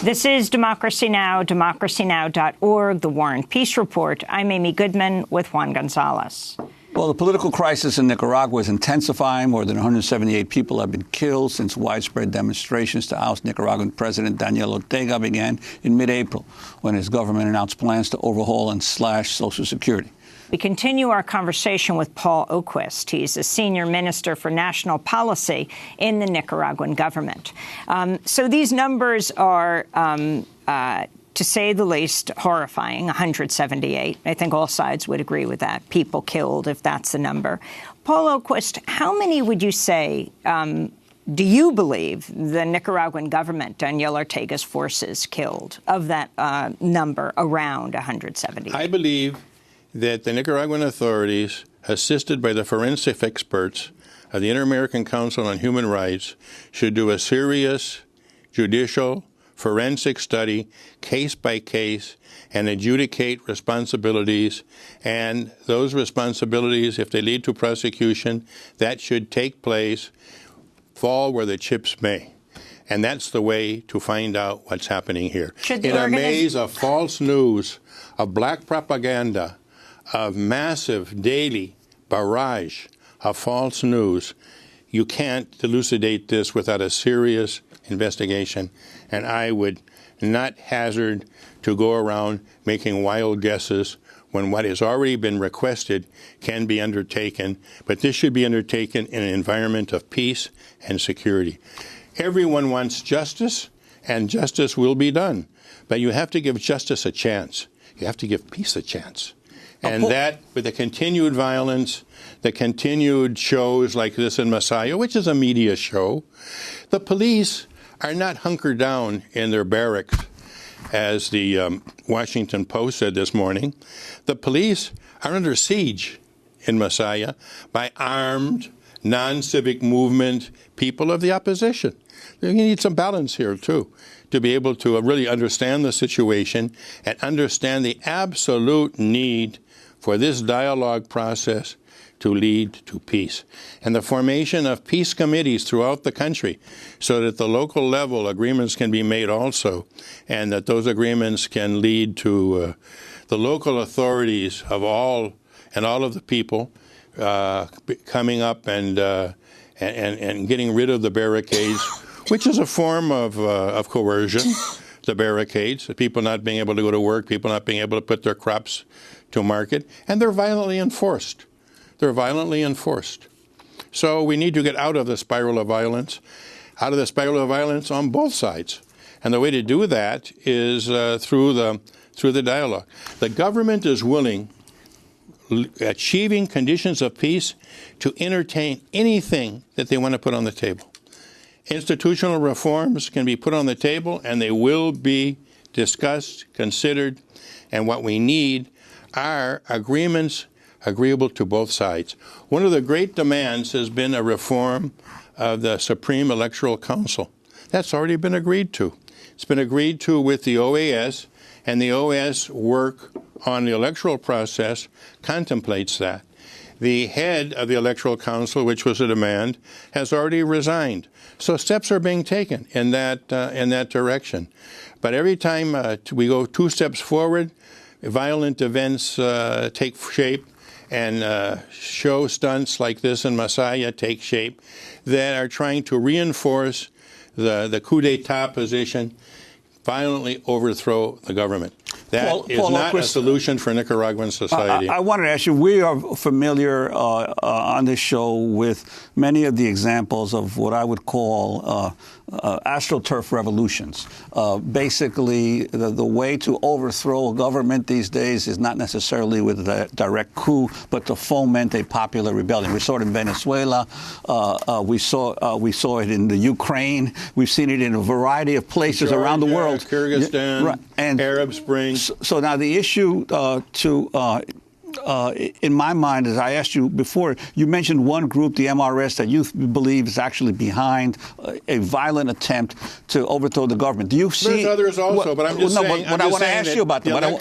This is Democracy Now!, democracynow.org, The War and Peace Report. I'm Amy Goodman with Juan Gonzalez. Well, the political crisis in Nicaragua is intensifying. More than 178 people have been killed since widespread demonstrations to oust Nicaraguan President Daniel Ortega began in mid-April, when his government announced plans to overhaul and slash Social Security. We continue our conversation with Paul Oquist. He's a senior minister for national policy in the Nicaraguan government. So these numbers are, to say the least, horrifying, 178. I think all sides would agree with that. People killed, if that's the number. Paul Oquist, how many would you say do you believe the Nicaraguan government, Daniel Ortega's forces, killed of that number around 178? I believe that the Nicaraguan authorities, assisted by the forensic experts of the Inter-American Council on Human Rights, should do a serious judicial forensic study, case by case, and adjudicate responsibilities. And those responsibilities, if they lead to prosecution, that should take place, fall where the chips may. And that's the way to find out what's happening here. In a maze of false news, of black propaganda, of massive daily barrage of false news, you can't elucidate this without a serious investigation. And I would not hazard to go around making wild guesses when what has already been requested can be undertaken. But this should be undertaken in an environment of peace and security. Everyone wants justice, and justice will be done. But you have to give justice a chance. You have to give peace a chance. And that, with the continued violence, the continued shows like this in Masaya, which is a media show, the police are not hunkered down in their barracks, as the Washington Post said this morning. The police are under siege in Masaya by armed, non-civic movement people of the opposition. You need some balance here, too, to be able to really understand the situation and understand the absolute need for this dialogue process to lead to peace. And the formation of peace committees throughout the country so that at the local level agreements can be made also, and that those agreements can lead to the local authorities of all of the people coming up and getting rid of the barricades, which is a form of coercion, the barricades, the people not being able to go to work, people not being able to put their crops to market, and they're violently enforced. They're violently enforced. So we need to get out of the spiral of violence, on both sides. And the way to do that is through the dialogue. The government is willing, achieving conditions of peace, to entertain anything that they want to put on the table. Institutional reforms can be put on the table, and they will be discussed, considered, and what we need are agreements agreeable to both sides. One of the great demands has been a reform of the Supreme Electoral Council. That's already been agreed to. It's been agreed to with the OAS, and the OAS work on the electoral process contemplates that. The head of the Electoral Council, which was a demand, has already resigned. So steps are being taken in that direction. But every time we go 2 steps forward, violent events take shape, and show stunts like this in Masaya take shape that are trying to reinforce the coup d'etat position, violently overthrow the government. That is not a solution for Nicaraguan society. I wanted to ask you, we are familiar on this show with many of the examples of what I would call astroturf revolutions. Basically, the way to overthrow a government these days is not necessarily with a direct coup, but to foment a popular rebellion. We saw it in Venezuela. We saw it in the Ukraine. We've seen it in a variety of places around the world. Kyrgyzstan, right. And Arab Spring. So now the issue in my mind, as I asked you before, you mentioned one group, the MRS, that you believe is actually behind a violent attempt to overthrow the government. Do you see? There's others also, but I'm just saying. But I want to ask you about them.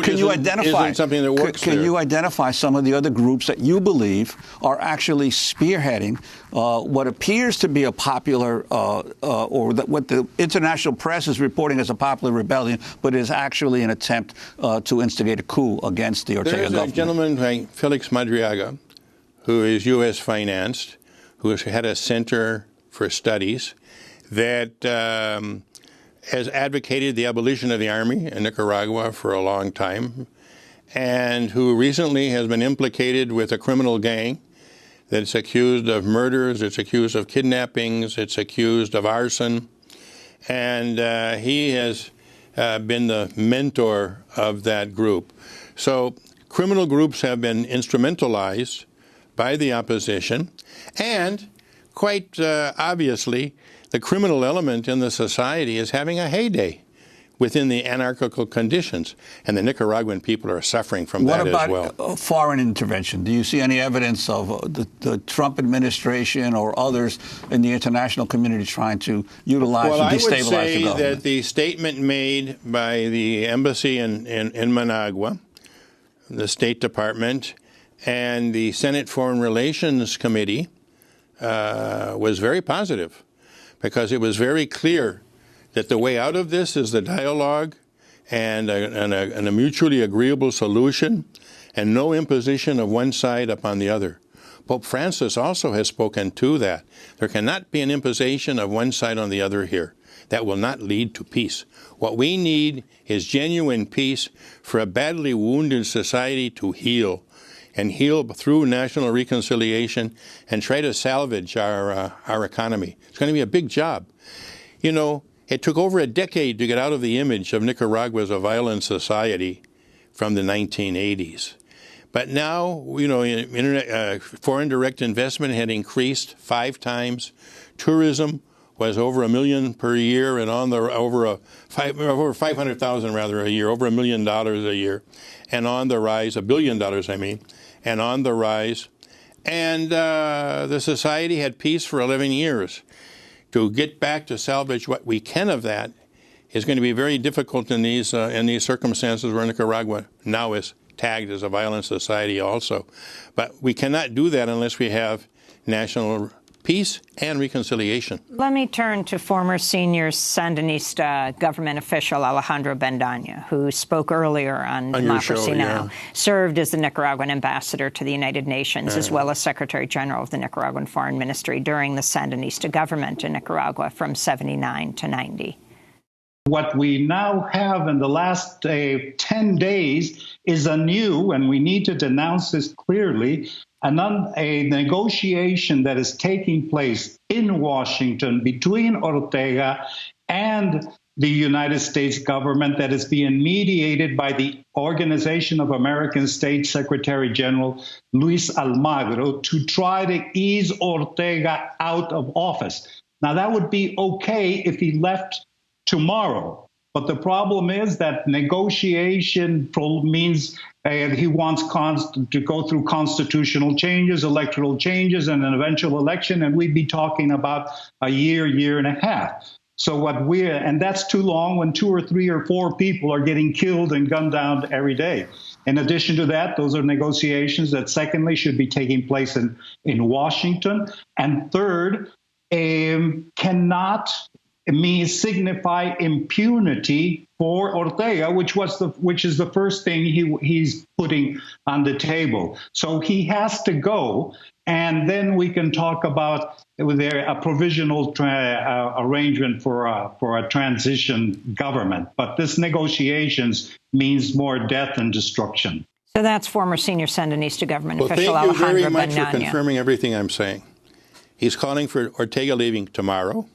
Can you identify something that works? Can you identify some of the other groups that you believe are actually spearheading what appears to be a popular, what the international press is reporting as a popular rebellion, but is actually an attempt to instigate a coup against the Ortega government. There's a gentleman named Felix Madriaga, who is U.S. financed, who has had a center for studies that has advocated the abolition of the army in Nicaragua for a long time, and who recently has been implicated with a criminal gang that's accused of murders, it's accused of kidnappings, it's accused of arson, and he has been the mentor of that group. So criminal groups have been instrumentalized by the opposition, and quite obviously, the criminal element in the society is having a heyday within the anarchical conditions, and the Nicaraguan people are suffering from that as well. What about foreign intervention? Do you see any evidence of the Trump administration or others in the international community trying to utilize and destabilize the government? Well, I would say that the statement made by the embassy in Managua, the State Department, and the Senate Foreign Relations Committee was very positive, because it was very clear that the way out of this is the dialogue and a mutually agreeable solution, and no imposition of one side upon the other. Pope Francis also has spoken to that. There cannot be an imposition of one side on the other here. That will not lead to peace. What we need is genuine peace for a badly wounded society to heal, and heal through national reconciliation and try to salvage our economy. It's going to be a big job. You know, it took over a decade to get out of the image of Nicaragua as a violent society from the 1980s. But now, you know, foreign direct investment had increased 5 times. Tourism was over $1 million per year, and over 500,000 rather a year, over $1 million a year, and on the rise, $1 billion, I mean, and on the rise. And the society had peace for 11 years. To get back to salvage what we can of that is going to be very difficult in these circumstances where Nicaragua now is tagged as a violent society also. But we cannot do that unless we have national peace and reconciliation. Let me turn to former senior Sandinista government official Alejandro Bendaña, who spoke earlier on Democracy Now!, served as the Nicaraguan ambassador to the United Nations, as well as Secretary General of the Nicaraguan Foreign Ministry during the Sandinista government in Nicaragua from 79 to 90. What we now have in the last 10 days is a new, and we need to denounce this clearly, a negotiation that is taking place in Washington between Ortega and the United States government that is being mediated by the Organization of American States Secretary General Luis Almagro to try to ease Ortega out of office. Now, that would be okay if he left tomorrow. But the problem is that negotiation means he wants to go through constitutional changes, electoral changes, and an eventual election, and we'd be talking about a year and a half. So and that's too long when 2 or 3 or 4 people are getting killed and gunned down every day. In addition to that, those are negotiations that, secondly, should be taking place in Washington. And third, cannot signify impunity for Ortega, which is the first thing he's putting on the table. So he has to go, and then we can talk about a provisional arrangement for a transition government. But this negotiations means more death and destruction. So that's former senior Sandinista government official Alejandro Bendaña. Alejandro Thank you very much Bendaña. for confirming everything I'm saying. He's calling for Ortega leaving tomorrow.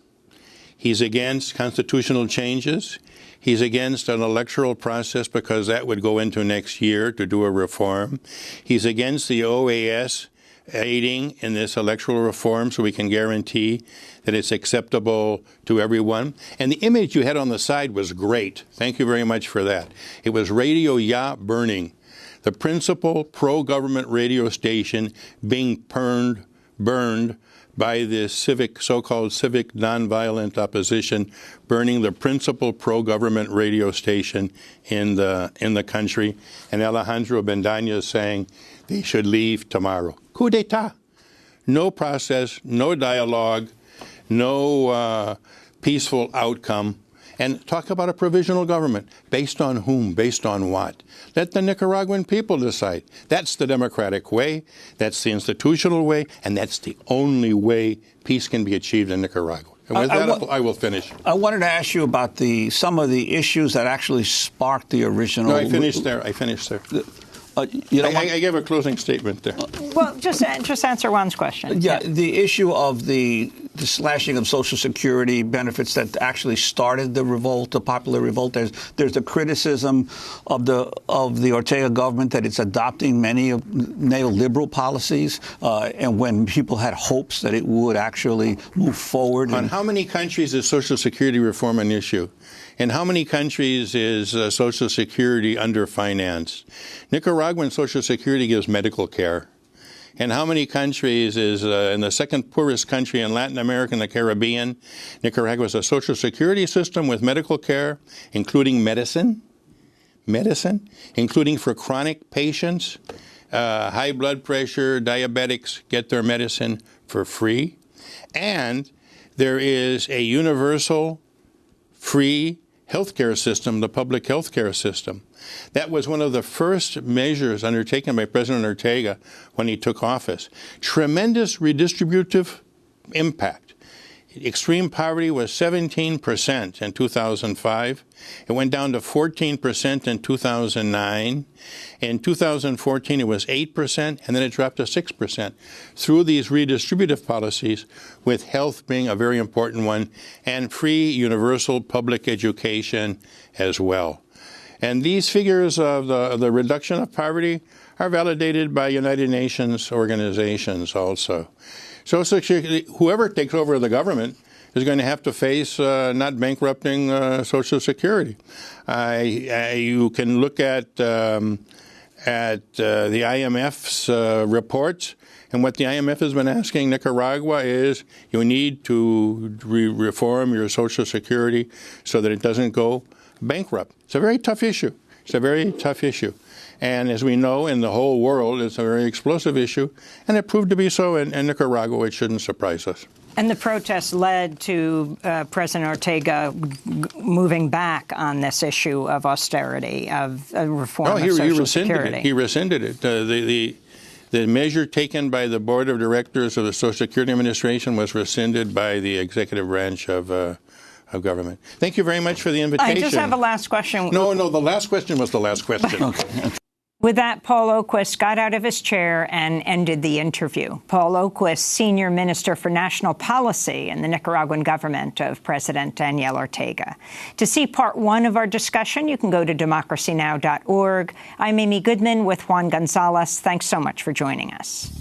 He's against constitutional changes. He's against an electoral process because that would go into next year to do a reform. He's against the OAS aiding in this electoral reform so we can guarantee that it's acceptable to everyone. And the image you had on the side was great. Thank you very much for that. It was Radio Ya burning, the principal pro-government radio station being burned by this so-called civic nonviolent opposition, burning the principal pro-government radio station in the country. And Alejandro Bendaña is saying they should leave tomorrow. Coup d'etat. no process, no dialogue, no peaceful outcome. And talk about a provisional government. Based on whom? Based on what? Let the Nicaraguan people decide. That's the democratic way, that's the institutional way, and that's the only way peace can be achieved in Nicaragua. And with that, I will finish. I wanted to ask you about some of the issues that actually sparked the original. No, I finished there. I gave a closing statement there. Well, just answer Juan's question. Yeah, the issue of the slashing of Social Security benefits that actually started the revolt, the popular revolt. There's the criticism of the Ortega government that it's adopting many of neoliberal policies, and when people had hopes that it would actually move forward. On how many countries is Social Security reform an issue? In how many countries is Social Security underfinanced? Nicaraguan Social Security gives medical care. In how many countries is, in the second poorest country in Latin America and the Caribbean, Nicaragua has a Social Security system with medical care, including medicine, including for chronic patients, high blood pressure, diabetics get their medicine for free. And there is a universal, free healthcare system, the public healthcare system. That was one of the first measures undertaken by President Ortega when he took office. Tremendous redistributive impact. Extreme poverty was 17% in 2005. It went down to 14% in 2009. In 2014, it was 8%, and then it dropped to 6% through these redistributive policies, with health being a very important one, and free universal public education as well. And these figures of the reduction of poverty are validated by United Nations organizations also. So whoever takes over the government is going to have to face not bankrupting Social Security. You can look at the IMF's reports, and what the IMF has been asking Nicaragua is you need to reform your Social Security so that it doesn't go bankrupt. It's a very tough issue. And as we know, in the whole world, it's a very explosive issue. And it proved to be so in Nicaragua. It shouldn't surprise us. And the protests led to President Ortega moving back on this issue of austerity, of reform of Social Security. He rescinded it. The measure taken by the Board of Directors of the Social Security Administration was rescinded by the executive branch of government. Thank you very much for the invitation. I just have a last question. No, the last question was the last question. Okay. With that, Paul Oquist got out of his chair and ended the interview. Paul Oquist, Senior Minister for National Policy in the Nicaraguan government of President Daniel Ortega. To see part one of our discussion, you can go to democracynow.org. I'm Amy Goodman with Juan Gonzalez. Thanks so much for joining us.